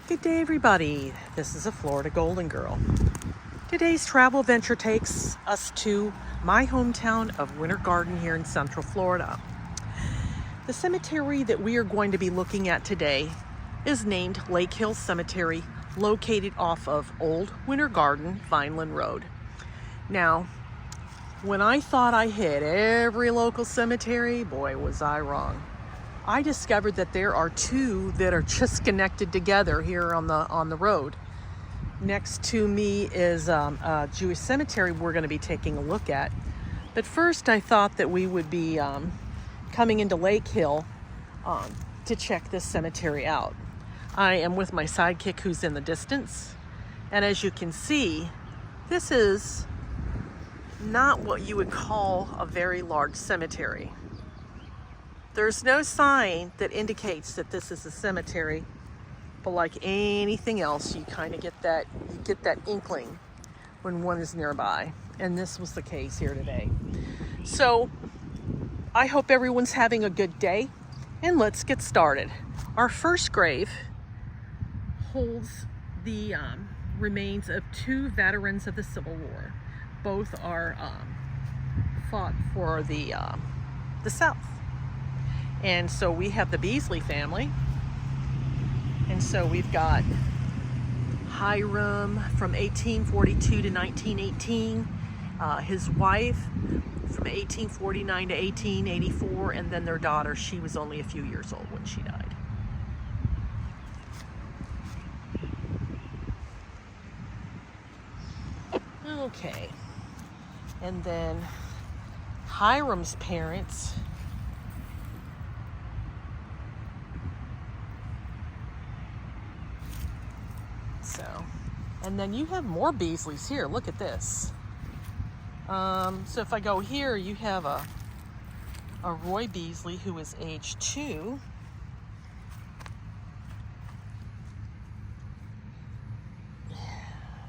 Good day, everybody. This is a Florida Golden Girl. Today's travel venture takes us to my hometown of Winter Garden here in Central Florida. The cemetery that we are going to be looking at today is named Lake Hill Cemetery, located off of Old Winter Garden, Vineland Road. Now, when I thought I hit every local cemetery, boy, was I wrong. I discovered that there are two that are just connected together here on the road. Next to me is a Jewish cemetery we're going to be taking a look at. But first, I thought that we would be coming into Lake Hill to check this cemetery out. I am with my sidekick who's in the distance. And as you can see, this is not what you would call a very large cemetery. There's no sign that indicates that this is a cemetery, but like anything else, you kind of get that inkling when one is nearby, and this was the case here today. So I hope everyone's having a good day, and let's get started. Our first grave holds the remains of two veterans of the Civil War. Both are fought for the South. And so we have the Beasley family. And so we've got Hiram from 1842 to 1918, his wife from 1849 to 1884, and then their daughter. She was only a few years old when she died. Okay. And then Hiram's parents . And then you have more Beasleys here. Look at this. So if I go here, you have a Roy Beasley who is age 2.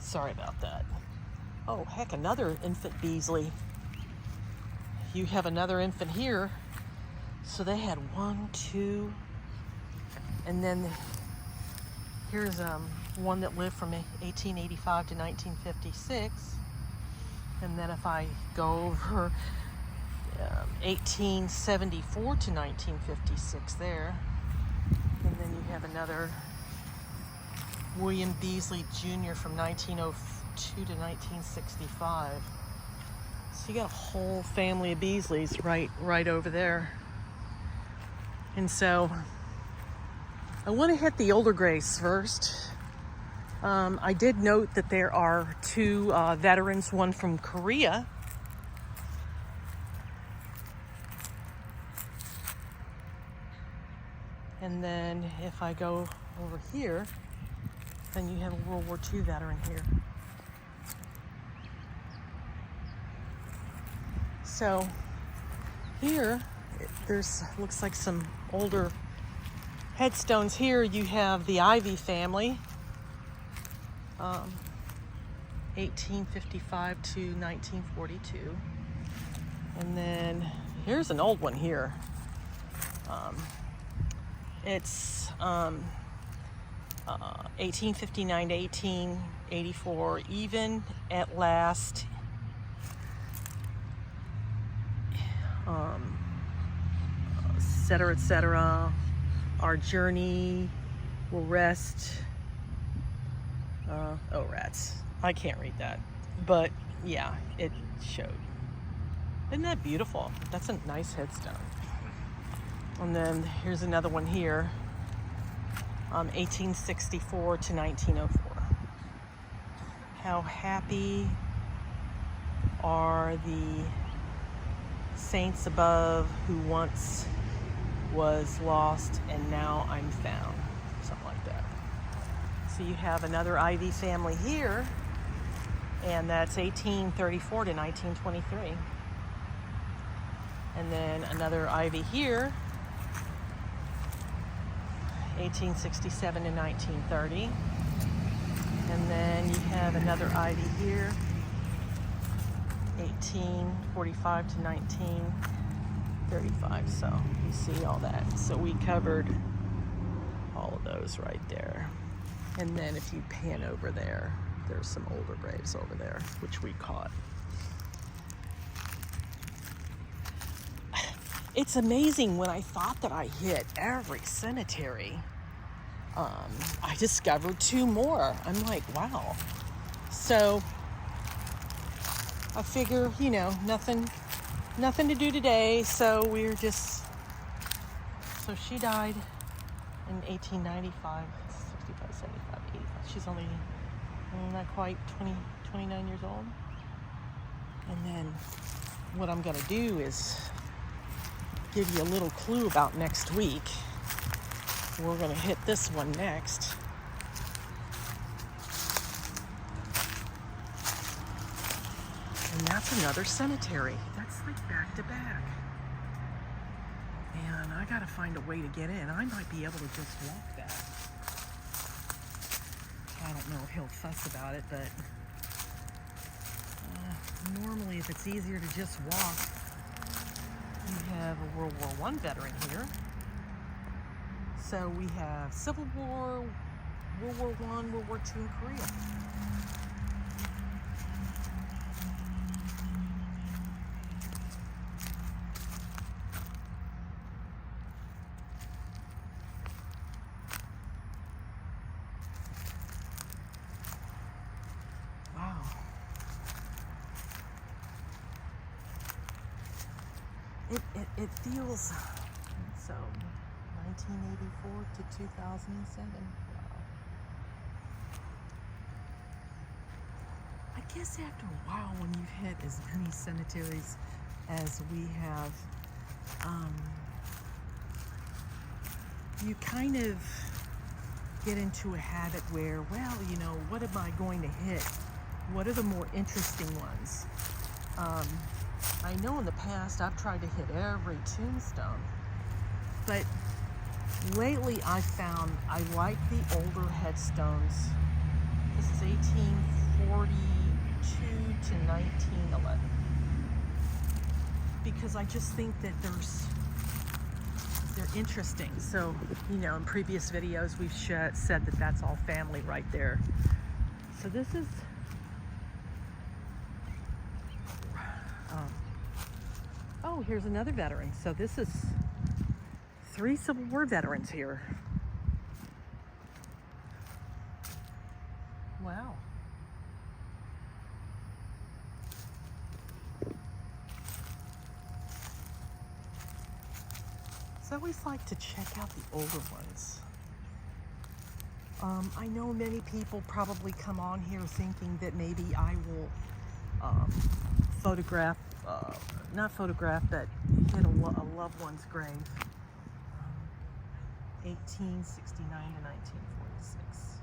Sorry about that. Oh, heck, another infant Beasley. You have another infant here. So they had 1, 2, and then here's one that lived from 1885 to 1956. And then if I go over 1874 to 1956 there, and then you have another William Beasley Jr. from 1902 to 1965. So you got a whole family of Beasleys right over there. And so I want to hit the older graves first. I did note that there are two veterans, one from Korea. And then if I go over here, then you have a World War II veteran here. So here, there's looks like some older headstones here. You have the Ivy family, 1855 to 1942. And then here's an old one here. It's 1859 to 1884, even at last. Etc., etc. Our journey will rest. Oh, rats. I can't read that. But yeah, it showed. Isn't that beautiful? That's a nice headstone. And then here's another one here. 1864 to 1904. How happy are the saints above who once was lost and now I'm found. Something like that. So you have another Ivy family here, and that's 1834 to 1923. And then another Ivy here, 1867 to 1930. And then you have another Ivy here, 1845 to 1935. So you see all that. So we covered all of those right there. And then if you pan over there, there's some older graves over there, which we caught. It's amazing, when I thought that I hit every cemetery, I discovered 2 more. I'm like, wow. So I figure, you know, nothing to do today. So we're just, so she died in 1895, 65, 75, 80. She's only not quite 29 years old. And then what I'm gonna do is give you a little clue about next week. We're gonna hit this one next. And that's another cemetery. That's like back to back. And I gotta find a way to get in. I might be able to just walk that. I don't know if he'll fuss about it, but normally if it's easier to just walk. We have a World War I veteran here. So we have Civil War, World War I, World War II, and Korea. Wow. It feels so 1984 to 2007. Wow. I guess after a while, when you've hit as many cemeteries as we have, you kind of get into a habit where, well, you know, what am I going to hit? What are the more interesting ones? I know in the past I've tried to hit every tombstone, but lately I found I like the older headstones. This is 1842 to 1911, because I just think that they're interesting. So, you know, in previous videos we've said that that's all family right there. So this is oh, here's another veteran. So this is 3 Civil War veterans here. Wow. So I always like to check out the older ones. I know many people probably come on here thinking that maybe I will photograph, not photograph, but hit a loved one's grave. 1869 to 1946.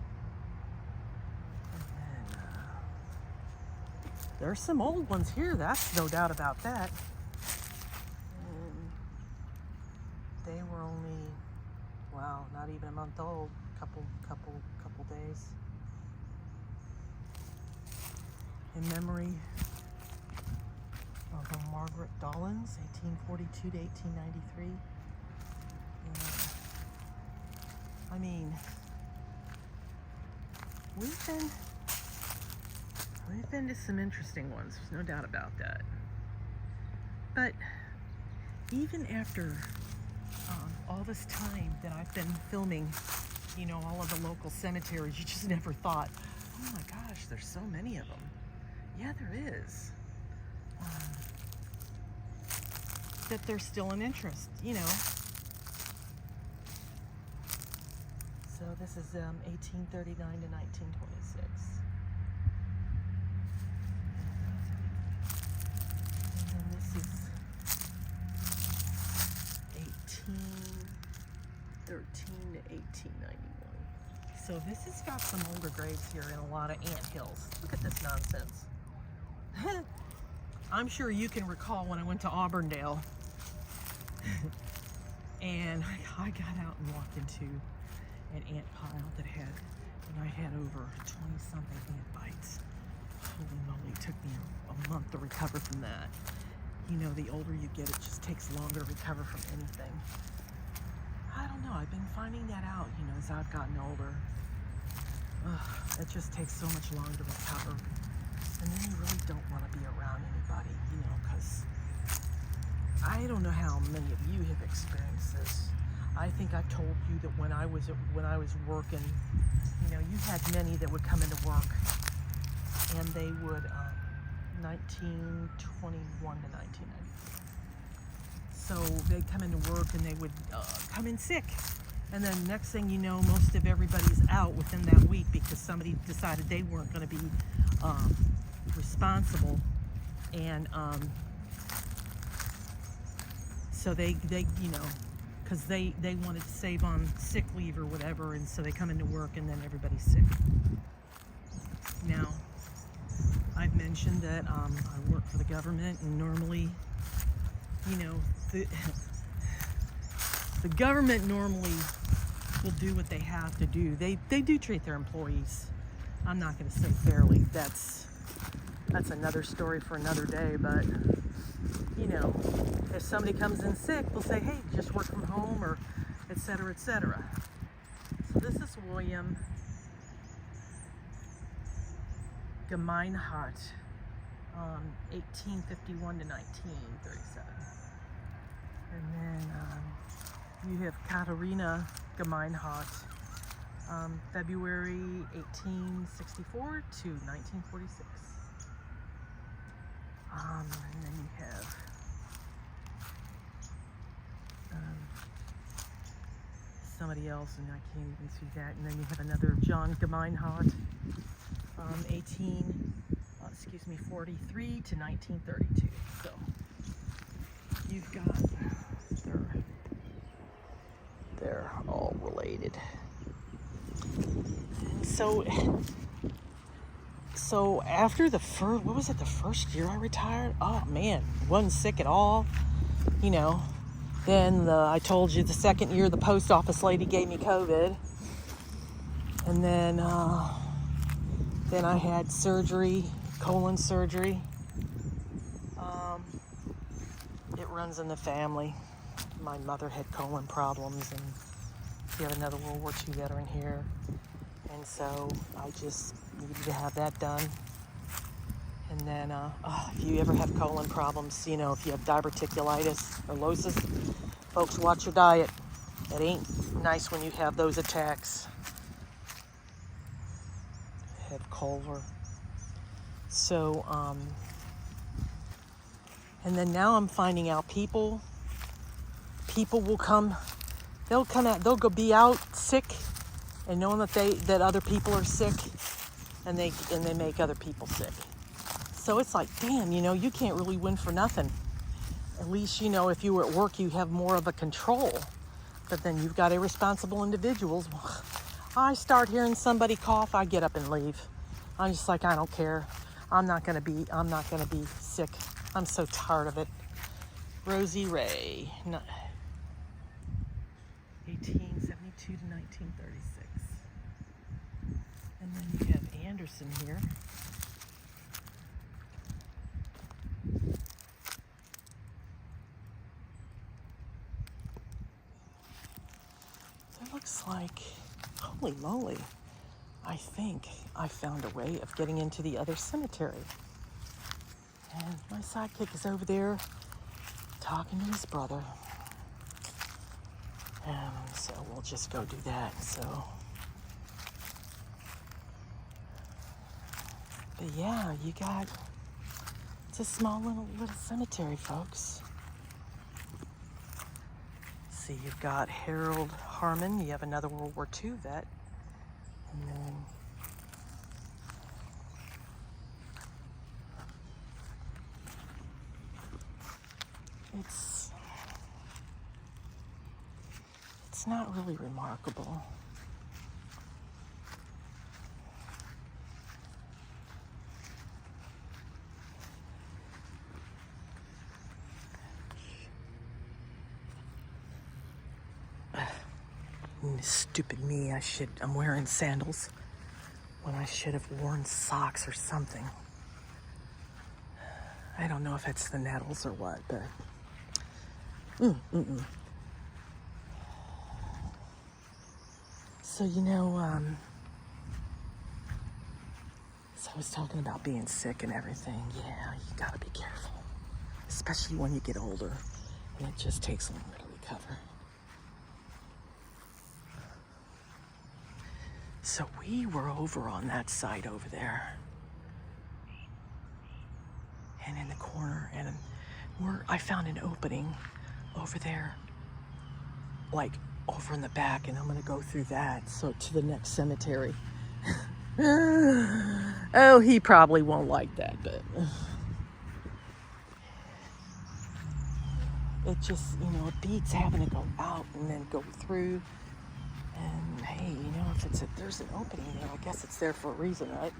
And then, there's some old ones here, that's no doubt about that. And they were only, wow, not even a month old, couple days. In memory of Margaret Dollins, 1842 to 1893. I mean, we've been to some interesting ones, there's no doubt about that. But even after all this time that I've been filming, you know, all of the local cemeteries, you just never thought, oh my gosh, there's so many of them. Yeah, there is. That there's still an interest, you know. So this is 1839 to 1926. And then this is 1813 to 1891. So this has got some older graves here and a lot of ant hills. Look at this nonsense. I'm sure you can recall when I went to Auburndale and I got out and walked into an ant pile that had, and I had over 20-something ant bites. Holy moly, it took me a month to recover from that. You know, the older you get, it just takes longer to recover from anything. I don't know, I've been finding that out, you know, as I've gotten older. It just takes so much longer to recover. And then you really don't want to be around anybody, because I don't know how many of you have experienced this. I think I told you that when I was working, you had many that would come into work, and they would 1921 to 1994. So they'd come into work and they would come in sick. And then next thing you know, most of everybody's out within that week because somebody decided they weren't going to be responsible. And so they because they wanted to save on sick leave or whatever, and so they come into work and then everybody's sick. Now, I've mentioned that I work for the government, and normally, the government normally will do what they have to do. They do treat their employees, I'm not going to say fairly. That's another story for another day, but if somebody comes in sick, they'll say, hey, just work from home, or et cetera, et cetera. So this is William Gemeinhardt, 1851 to 1937. And then you have Katharina Gemeinhardt, February 1864 to 1946. And then you have somebody else, and I can't even see that. And then you have another John Gemeinhardt, 43 to 1932. So you've got, they're all related. So after the first year I retired? Oh man, wasn't sick at all. Then I told you the second year the post office lady gave me COVID. And then I had surgery, colon surgery. It runs in the family. My mother had colon problems, and we have another World War II veteran here. And so I just needed to have that done. And then if you ever have colon problems, if you have diverticulitis or losis, folks, watch your diet. It ain't nice when you have those attacks. Have choler. So, and then now I'm finding out people will come, they'll be out sick, and knowing that other people are sick, and they make other people sick. So it's like, damn, you can't really win for nothing. At least, if you were at work, you have more of a control. But then you've got irresponsible individuals. I start hearing somebody cough, I get up and leave. I'm just like, I don't care. I'm not gonna be sick. I'm so tired of it. Rosie Ray, 1872 to 1936. And then you have Anderson here. It looks like, holy moly, I think I found a way of getting into the other cemetery. And my sidekick is over there talking to his brother. So we'll just go do that. But yeah, it's a small little cemetery, folks. See, you've got Harold Harmon. You have another World War II vet. And then it's not really remarkable. Stupid me, I'm wearing sandals when I should have worn socks or something. I don't know if it's the nettles or what, but So was talking about being sick and everything. Yeah, you gotta be careful, especially when you get older, and it just takes longer to recover. So we were over on that side over there, and in the corner, and I found an opening over there, like over in the back, and I'm gonna go through that, so to the next cemetery. Oh, he probably won't like that, but it just, it beats having to go out and then go through. And hey, if there's an opening there, I guess it's there for a reason, right?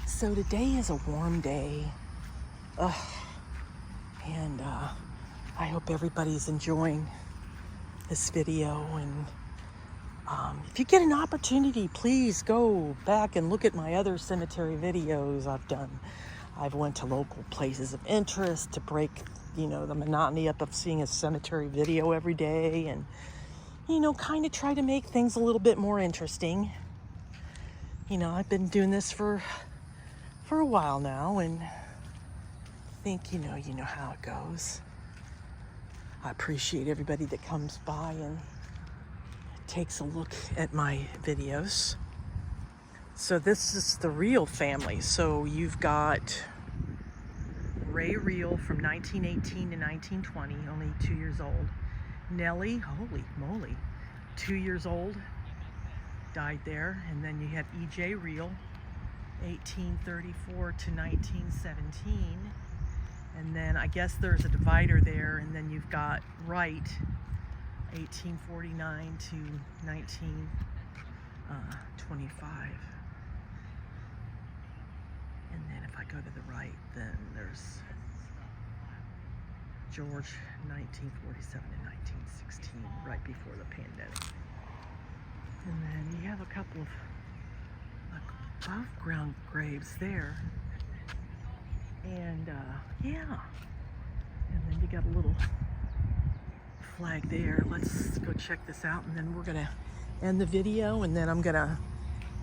So today is a warm day, and I hope everybody's enjoying this video. And if you get an opportunity, please go back and look at my other cemetery videos I've done. I've went to local places of interest to break, the monotony up of seeing a cemetery video every day, and, kind of try to make things a little bit more interesting. I've been doing this for a while now, and I think, you know how it goes. I appreciate everybody that comes by and takes a look at my videos. So this is the Reel family. So you've got Ray Reel from 1918 to 1920, only 2 years old. Nellie, holy moly, 2 years old, died there. And then you have E.J. Reel, 1834 to 1917. And then I guess there's a divider there, and then you've got Wright, 1849 to 1925. And then if I go to the right, then there's George, 1947 to 1916, right before the pandemic. And then you have a couple of above ground graves there. And yeah. And then you got a little flag there. Let's go check this out, and then we're gonna end the video, and then I'm gonna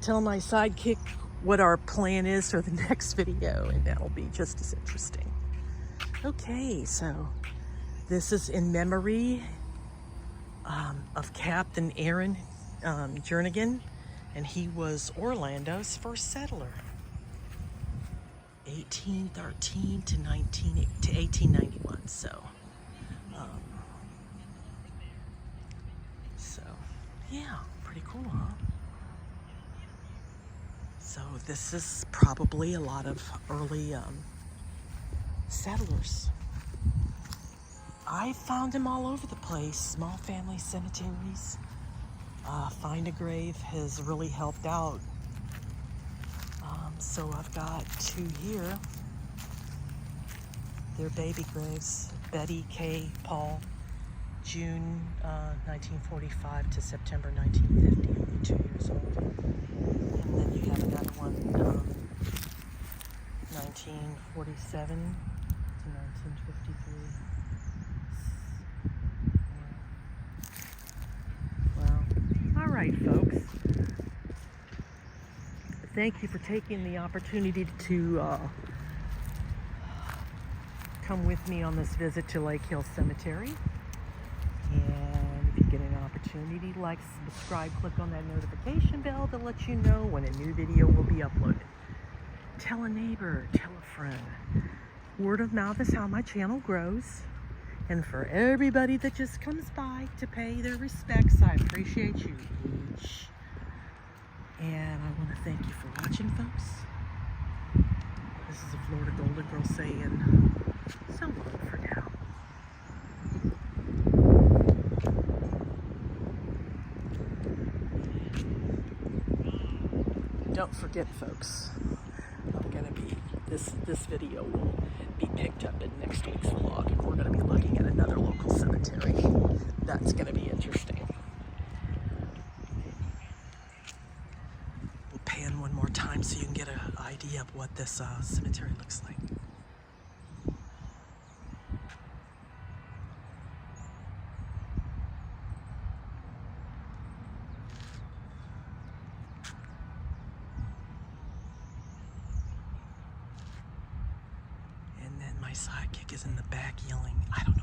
tell my sidekick what our plan is for the next video, and that'll be just as interesting. Okay, so this is in memory of Captain Aaron Jernigan, and he was Orlando's first settler, 1813 to 1891. So yeah, pretty cool, huh? So this is probably a lot of early settlers. I found them all over the place, small family cemeteries. Find a Grave has really helped out. So I've got two here. They're baby graves. Betty K. Paul, June 1945 to September 1950, only 2 years old. And then you have another one, 1947 to 1953. Well, all right, folks. Thank you for taking the opportunity to come with me on this visit to Lake Hill Cemetery. And if you get an opportunity, like, subscribe, click on that notification bell to let you know when a new video will be uploaded. Tell a neighbor, tell a friend. Word of mouth is how my channel grows. And for everybody that just comes by to pay their respects, I appreciate you each. And I want to thank you for watching, folks. This is a Florida Golden Girl saying so long for now. Don't forget, folks, I'm gonna be this video will be picked up in next week's vlog, and we're gonna be looking at another local cemetery. That's gonna be interesting. We'll pan one more time so you can get an idea of what this cemetery looks like. my sidekick is in the back yelling. I don't